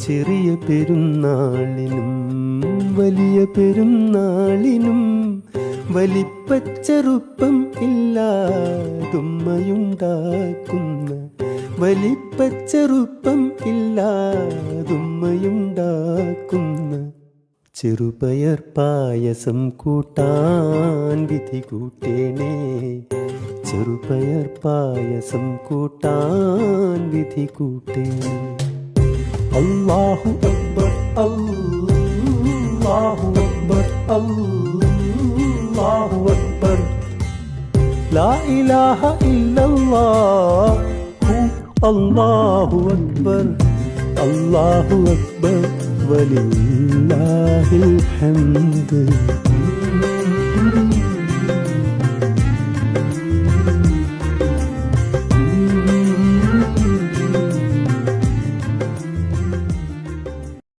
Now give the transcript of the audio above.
ചെറിയ പെരുന്നാളിനും വലിയ പെരുന്നാളിനും വലിപ്പച്ചെറുപ്പം ഇല്ലാതുമ്മയുണ്ടാക്കുന്ന വലിപ്പച്ചെറുപ്പം ഇല്ലാതുമ്മയുണ്ടാക്കുന്ന ചെറുപയർ പായസം കൂട്ടാൻ വിധി കൂട്ടേണേ. ചെറുപയർ പായസം കൂട്ടാൻ വിധി കൂട്ടേണേ. അല്ലാഹു അക്ബർ അല്ലാഹു അക്ബർ അല്ലാഹു അക്ബർ ലാ ഇലാഹ ഇല്ലല്ലാഹു അല്ലാഹു അക്ബർ അല്ലാഹു അക്ബർ വലില്ലാഹിൽ ഹംദ്.